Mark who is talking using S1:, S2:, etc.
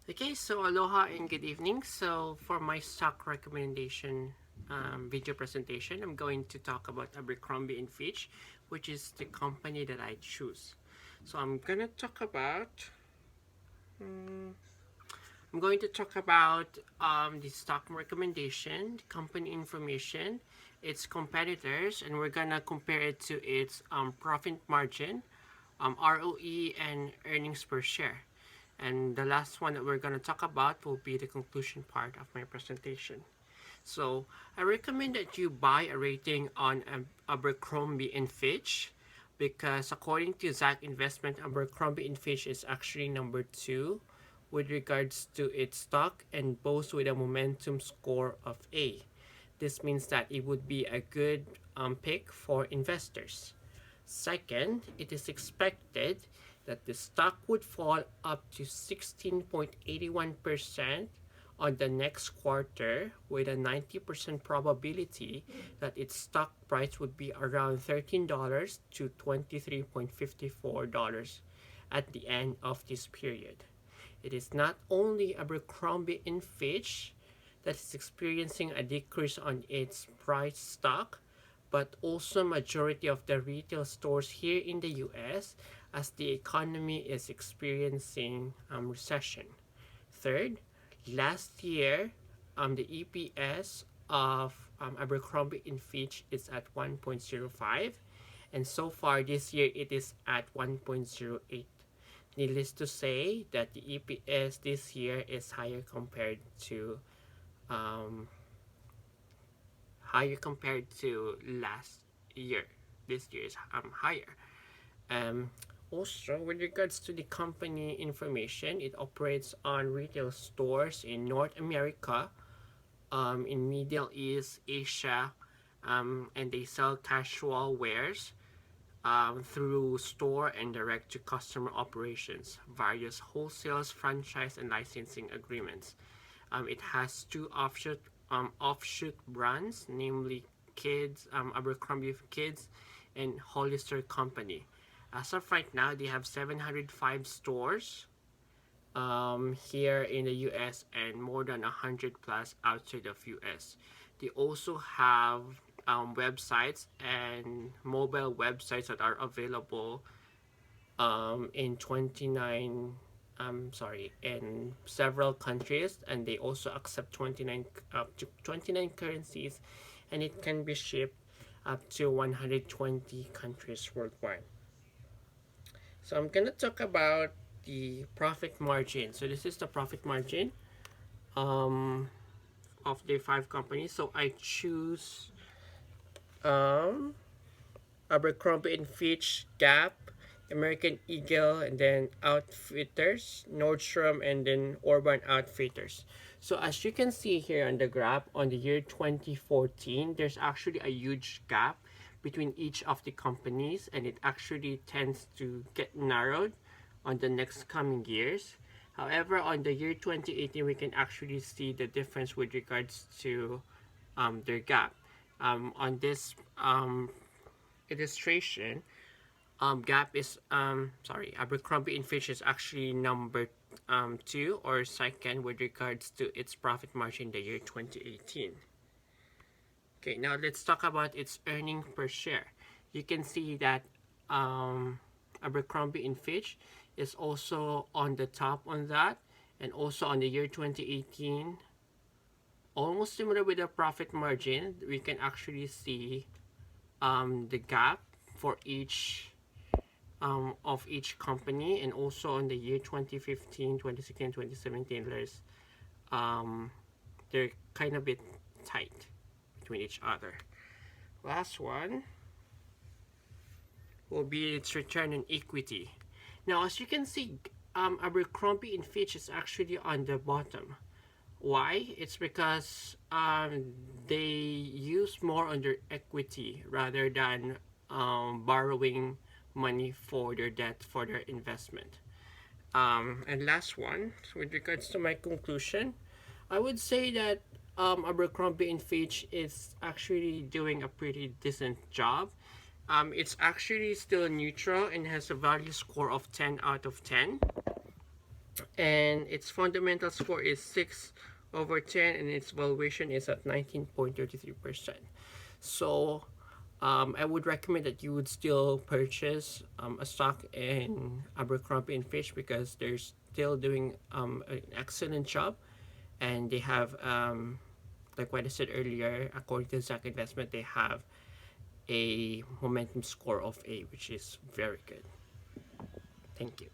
S1: Okay, so aloha and good evening. So for my stock recommendation video presentation, I'm going to talk about Abercrombie and Fitch, which is the company that I choose. So I'm going to talk about the stock recommendation, the company information, its competitors, and we're gonna compare it to its profit margin, ROE, and earnings per share. And the last one that we're going to talk about will be the conclusion part of my presentation. So I recommend that you buy a rating on Abercrombie and Fitch because according to Zach Investment, Abercrombie and Fitch is actually number two with regards to its stock and boasts with a momentum score of A. This means that it would be a good pick for investors. Second, it is expected that the stock would fall up to 16.81% on the next quarter with a 90% probability that its stock price would be around $13 to $23.54 at the end of this period. It is not only Abercrombie and Fitch that is experiencing a decrease on its price stock, but also majority of the retail stores here in the US as the economy is experiencing recession. Third, last year, the EPS of Abercrombie and Fitch is at 1.05, and so far this year it is at 1.08. Needless to say that the EPS this year is um, higher compared to last year. This year is higher. Um, Also, with regards to the company information, it operates on retail stores in North America, in Middle East, Asia, and they sell casual wears through store and direct to customer operations, various wholesales, franchise, and licensing agreements. It has two offshoot brands, namely Kids, Abercrombie Kids, and Hollister Company. As of right now, they have 705 stores here in the US and more than 100 plus outside of US. They also have websites and mobile websites that are available in 29 in several countries, and they also accept 29 up to 29 currencies, and it can be shipped up to 120 countries worldwide. So I'm gonna talk about the profit margin. So this is the profit margin um, of the five companies. So I choose um, Abercrombie and Fitch, Gap, American Eagle, and then Outfitters, Nordstrom, and then Urban Outfitters. So as you can see here on the graph, on the year 2014, there's actually a huge gap between each of the companies, and it actually tends to get narrowed on the next coming years. However, on the year 2018, we can actually see the difference with regards to their gap. On this illustration, Gap is Abercrombie and Fitch is actually number two or second with regards to its profit margin in the year 2018. Okay, now let's talk about its earning per share. You can see that Abercrombie and Fitch is also on the top on that, and also on the year 2018, almost similar with the profit margin. We can actually see the gap for each of each company, and also in the year 2015, 2016, 2017, um, they're kind of a bit tight between each other. Last one will be its return on equity. Now, as you can see, Abercrombie and Fitch is actually on the bottom. Why? It's because they use more on their equity rather than borrowing money for their debt for their investment. And last one, with regards to my conclusion, I would say that Abercrombie and Fitch is actually doing a pretty decent job. It's actually still neutral and has a value score of 10 out of 10. and its fundamental score is 6 over 10, and its valuation is at 19.33%. So I would recommend that you would still purchase a stock in Abercrombie and Fitch because they're still doing an excellent job, and they have like what I said earlier, according to Zach Investment, they have a momentum score of A, which is very good. Thank you.